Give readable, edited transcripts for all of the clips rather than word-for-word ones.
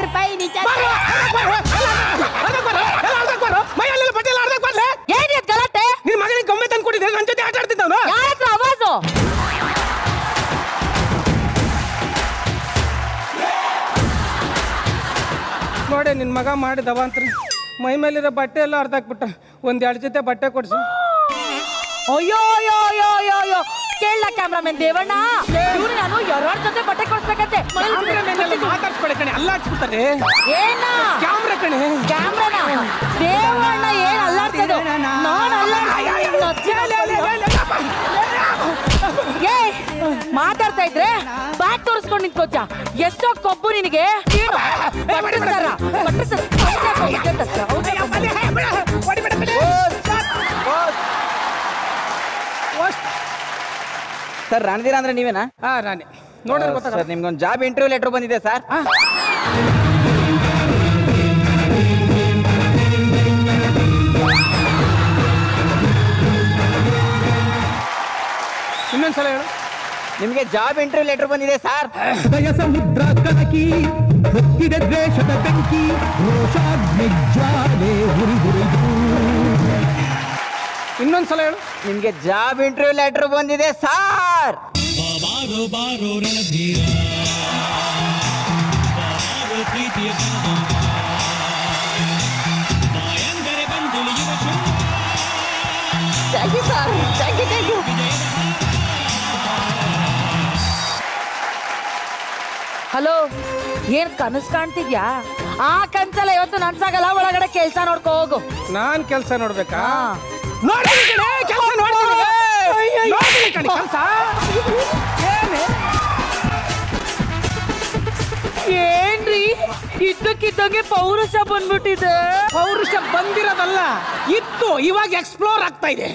ರೂಪಾಯಿ ನಿಜ. ಏನ್ ಗಲಾಟೆ? ನಿನ್ ಮಗನಿಗೆ ಗೊಂಬೆ ತಂದು ಕೊಟ್ಟಿದ್ದೆ, ನನ್ನ ಜೊತೆ ಆಟ ಆಡ್ತಿದ್ದವನು. ಯಾರ ಹತ್ರ ಆವಾಜು? ನೋಡಿ ನಿನ್ ಮಗ ಮಾಡಿದವ ಅಂತ ಮೈ ಮೇಲಿರೋ ಬಟ್ಟೆ ಎಲ್ಲ ಅರ್ಧಾಕ್ಬಿಟ್ಟ. 1-2 ಜೊತೆ ಬಟ್ಟೆ ಕೊಡ್ಸು. ಅಯ್ಯೋ ಅಯ್ಯೋ ಅಯ್ಯೋ ಅಯ್ಯೋ ಅಯ್ಯೋ ಕೇಳ ಕ್ಯಾಮ್ರಾಮನ್ ದೇವಣ್ಣ, ಇವ್ರು ನಾನು 2 ಜೊತೆ ಬಟ್ಟೆ ಕೊಡ್ಸ್ಬೇಕಂತೆ. ಮಾತಾಡ್ಸ್ಬೇಡ ಕಣೆ, ಅಲ್ಲಾಡ್ಸ್ಬಿಡ್ತಾರೆ. ಏನ ಕ್ಯಾಮ್ರಾ ಕಣೆ, ಕ್ಯಾಮ್ರಾನ ದೇವಣ್ಣ ಏನ್ ಅಲ್ಲಾಡ್ಸೋದು? ಏ ಮಾತಾಡ್ತಾ ಇದ್ರೆ ಬ್ಯಾಗ್ ತೋರಿಸ್ಕೊಂಡು ನಿಂತ್ಕೋಚ. ಎಷ್ಟೋ ಕೊಬ್ಬು ನಿನಗೆ. ಸರ್ ರಾಣದೀರ ಅಂದ್ರೆ ನೀವೇನಾ? ರಾಣಿ ನೋಡ್ರಿ ಗೊತ್ತಾ ಸರ್, ನಿಮ್ಗೊಂದು ಜಾಬ್ ಇಂಟರ್ವ್ಯೂ ಲೆಟರ್ ಬಂದಿದೆ ಸರ್. ಇನ್ನೊಂದ್ಸಲ ಹೇಳು. ನಿಮ್ಗೆ ಜಾಬ್ ಇಂಟರ್ವ್ಯೂ ಲೆಟರ್ ಬಂದಿದೆ ಸರ್. ಸಮುದ್ರ ಕನಕಿ ಹೊತ್ತಿದೆ ದ್ವೇಷದ ಬೆಂಕಿ, ರೋಷಾಗ್ನಿ ಜ್ವಾಲೆ ಹುರಿದುರಿದು. ಇನ್ನೊಂದ್ಸಲ ಹೇಳು. ನಿಮ್ಗೆ ಜಾಬ್ ಇಂಟರ್ವ್ಯೂ ಲೆಟರ್ ಬಂದಿದೆ ಸರ್. ಬಾರೋ ಬಾರೋ ರಣಧೀರ, ಬಾರೋ ಪ್ರೀತಿಯ ಬಾಯಂದರೆ ಬಂದು ಹಲೋ, ಏನ್ ಕನಸು ಕಾಣ್ತಿದ್ಯಾ? ಆ ಕನ್ಸಲ್ಲ ಇವತ್ತು ನನ್ಸಾಗಲ್ಲ. ಒಳಗಡೆ ಕೆಲ್ಸ ನೋಡ್ಕೋ ಹೋಗು. ನಾನ್ ಕೆಲ್ಸ ನೋಡ್ಬೇಕಾ? ಏನ್ರಿ ಇದ್ದಕ್ಕಿದ್ದಂಗೆ ಪೌರುಷ ಬಂದ್ಬಿಟ್ಟಿದೆ. ಪೌರುಷ ಬಂದಿರೋದಲ್ಲ, ಇತ್ತು, ಇವಾಗ ಎಕ್ಸ್ಪ್ಲೋರ್ ಆಗ್ತಾ ಇದೆ.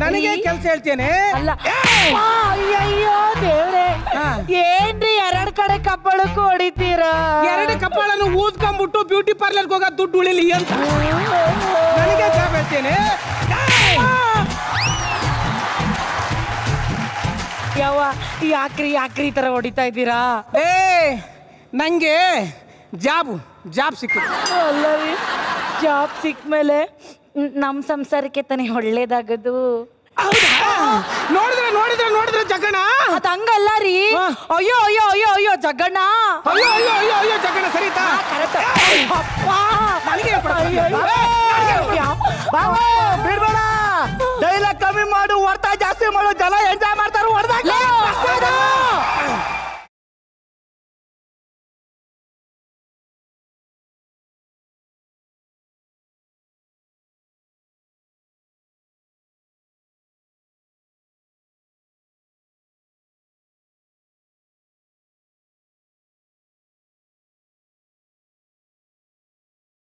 ನನಗೆ ಕೆಲ್ಸ ಹೇಳ್ತೇನೆ. ಅಲ್ಲ ಅಯ್ಯಯ್ಯೋ ದೇವ್ರೆ, ಏನ್ರಿ 2 ಕಡೆ ಕಪ್ಪಳಕ್ಕೂ ಹೊಡಿತೀರಾ? 2 ಕಪಾಳನ್ನು ಊದ್ಕೊಂಡ್ಬಿಟ್ಟು ಬ್ಯೂಟಿ ಪಾರ್ಲರ್ಗೆ ಹೋಗೋ ದುಡ್ಡು ಉಳಿಲಿ ಅಂತ ನನಗೆ ಜಾಬ್ ಹೇಳ್ತೇನೆ. ಯಾವ ಯಾಕ್ರಿ ಈ ತರ ಹೊಡಿತಾ ಇದ್ದೀರಾ? ನಂಗೆ ಜಾಬ್ ಸಿಕ್ಕಿದೆ. ಅಲ್ಲ ರೀ, ಜಾಬ್ ಸಿಕ್ಮೇಲೆ ನಮ್ ಸಂಸಾರಕ್ಕೆ ತಾನೇ ಒಳ್ಳೇದಾಗದು. ನೋಡಿದ್ರೆ ಜಗಣ ಅದ್ ಹಂಗಲ್ಲ ರೀ. ಅಯ್ಯೋ ಅಯ್ಯೋ ಅಯ್ಯೋ ಅಯ್ಯೋ ಜಗಣ್ಣ, ಅಯ್ಯೋ ಅಯ್ಯೋ ಅಯ್ಯೋ ಅಯ್ಯೋ ಜಗಣ ಸರಿತಾ? ಬಿಡ್ಬೇಡ, ಡೈಲಾಗ್ ಕಮ್ಮಿ ಮಾಡು, ಹೊರ್ತಾ ಜಾಸ್ತಿ ಮಾಡು, ಜನ ಎಂಜಾಯ್